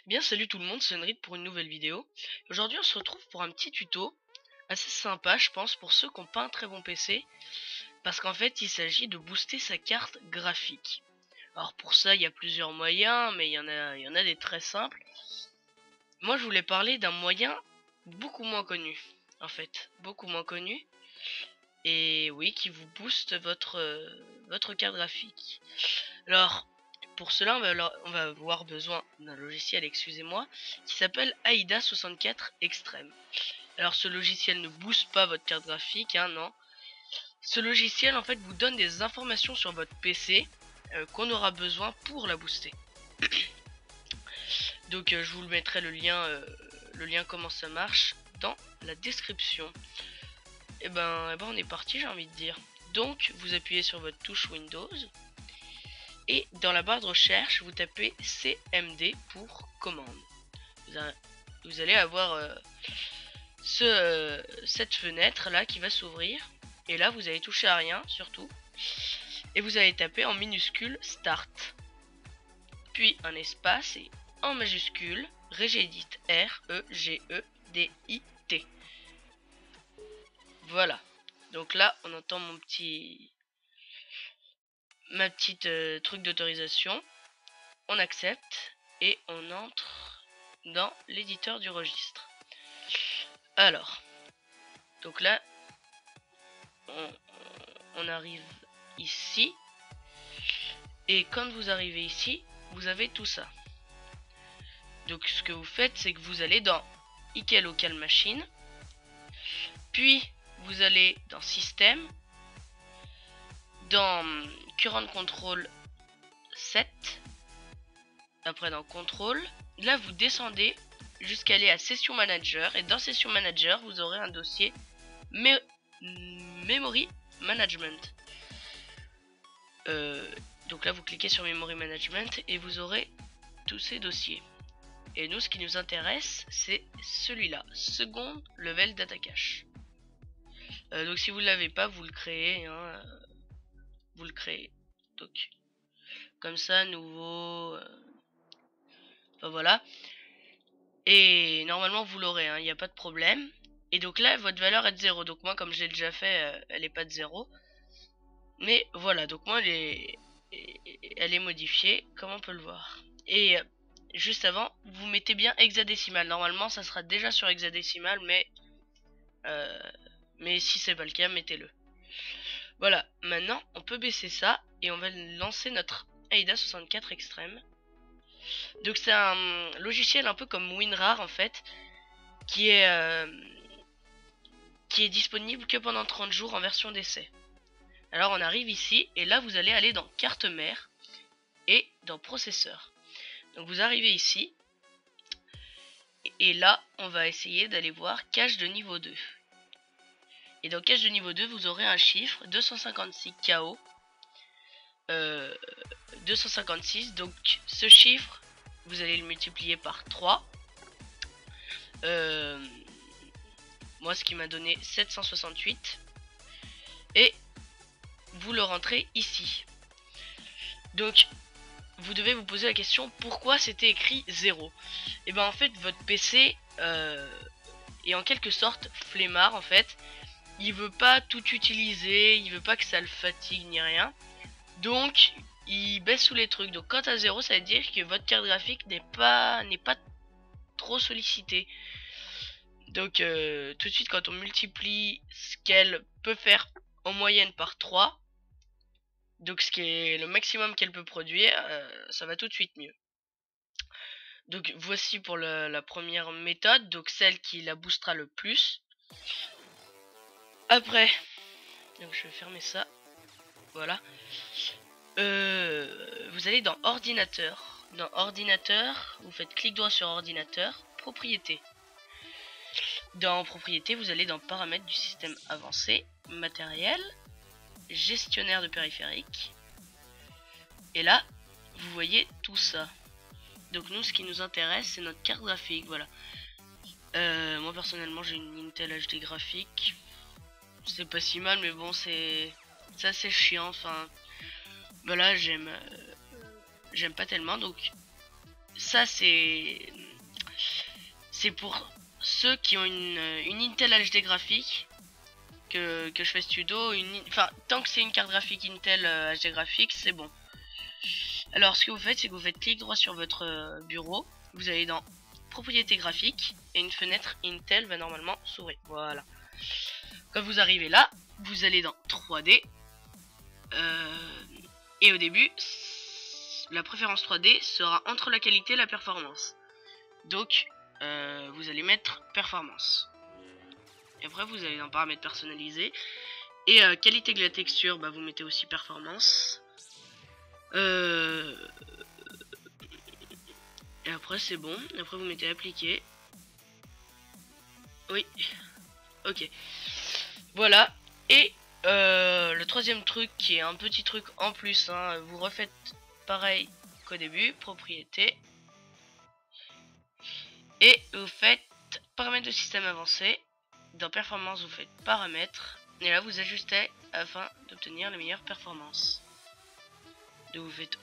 Bien salut tout le monde, c'est Enrit pour une nouvelle vidéo. Aujourd'hui on se retrouve pour un petit tuto assez sympa je pense pour ceux qui n'ont pas un très bon PC. Parce qu'en fait il s'agit de booster sa carte graphique. Alors pour ça il y a plusieurs moyens mais il y en a des très simples. Moi je voulais parler d'un moyen beaucoup moins connu. En fait, beaucoup moins connu. Et oui, qui vous booste votre carte graphique. Alors pour cela, on va avoir besoin d'un logiciel, excusez-moi, qui s'appelle AIDA 64 Extreme. Alors ce logiciel ne booste pas votre carte graphique, hein, non. Ce logiciel en fait vous donne des informations sur votre PC qu'on aura besoin pour la booster. Donc je vous le mettrai le lien comment ça marche dans la description. Et ben on est parti, j'ai envie de dire. Donc vous appuyez sur votre touche Windows. Et dans la barre de recherche, vous tapez CMD pour commande. Vous allez avoir cette fenêtre là qui va s'ouvrir. Et là, vous allez toucher à rien, surtout. Et vous allez taper en minuscule Start. Puis un espace et en majuscule Regedit. R-E-G-E-D-I-T. Voilà. Donc là, on entend ma petite truc d'autorisation. On accepte et on entre dans l'éditeur du registre. Alors, donc là, on arrive ici. Et quand vous arrivez ici, vous avez tout ça. Donc ce que vous faites, c'est que vous allez dans IK Local Machine. Puis vous allez dans Système. Dans Current Control 7. Après dans Control. Là vous descendez jusqu'à aller à Session Manager. Et dans Session Manager, vous aurez un dossier Memory Management. Donc là vous cliquez sur Memory Management et vous aurez tous ces dossiers. Et nous ce qui nous intéresse c'est celui-là, Second Level Data Cache. Donc si vous ne l'avez pas, vous le créez, hein, vous le créez. Donc comme ça, nouveau, enfin voilà. Et normalement vous l'aurez, hein, il n'y a pas de problème. Et donc là votre valeur est de 0. Donc moi comme j'ai déjà fait, elle est pas de 0. Mais voilà, donc moi elle est modifiée, comme on peut le voir. Et juste avant, vous mettez bien hexadécimal. Normalement ça sera déjà sur hexadécimal, mais si c'est pas le cas, mettez-le. Voilà, maintenant on peut baisser ça et on va lancer notre AIDA 64 Extreme. Donc c'est un logiciel un peu comme WinRAR en fait, qui est disponible que pendant 30 jours en version d'essai. Alors on arrive ici et là vous allez aller dans carte mère et dans processeur. Donc vous arrivez ici et là on va essayer d'aller voir cache de niveau 2. Et dans cache de niveau 2 vous aurez un chiffre 256 KO 256. Donc ce chiffre vous allez le multiplier par 3. Moi ce qui m'a donné 768. Et vous le rentrez ici. Donc vous devez vous poser la question pourquoi c'était écrit 0. Et ben en fait votre PC est en quelque sorte flemmard en fait. Il veut pas tout utiliser, il veut pas que ça le fatigue ni rien. Donc il baisse sous les trucs. Donc quand à 0 ça veut dire que votre carte graphique n'est pas trop sollicitée. Donc tout de suite quand on multiplie ce qu'elle peut faire en moyenne par 3, donc ce qui est le maximum qu'elle peut produire, ça va tout de suite mieux. Donc voici pour la première méthode, donc celle qui la boostera le plus. Après, donc je vais fermer ça. Voilà. Vous allez dans ordinateur. Dans ordinateur, vous faites clic droit sur ordinateur, propriété. Dans propriété, vous allez dans paramètres du système avancé, matériel, gestionnaire de périphériques. Et là, vous voyez tout ça. Donc nous, ce qui nous intéresse, c'est notre carte graphique, voilà. Moi personnellement, j'ai une Intel HD graphique. C'est pas si mal, mais bon, c'est assez chiant. Enfin, voilà, j'aime pas tellement. Donc ça, c'est c'est pour ceux qui ont une Intel HD graphique que je fais ce tuto. Enfin, tant que c'est une carte graphique Intel HD graphique, c'est bon. Alors, ce que vous faites, c'est que vous faites clic droit sur votre bureau. Vous allez dans propriétés graphiques et une fenêtre Intel va normalement s'ouvrir. Voilà. Quand vous arrivez là, vous allez dans 3D. Et au début, la préférence 3D sera entre la qualité et la performance. Donc, vous allez mettre performance. Et après, vous allez dans paramètres personnalisés. Et qualité de la texture, bah, vous mettez aussi performance. Et après, c'est bon. Après, vous mettez appliquer. Oui. Ok. Voilà. Et le troisième truc, qui est un petit truc en plus, hein, vous refaites pareil qu'au début. Propriété. Et vous faites paramètres de système avancé. Dans performance, vous faites paramètres. Et là, vous ajustez afin d'obtenir les meilleures performances. Donc vous faites OK.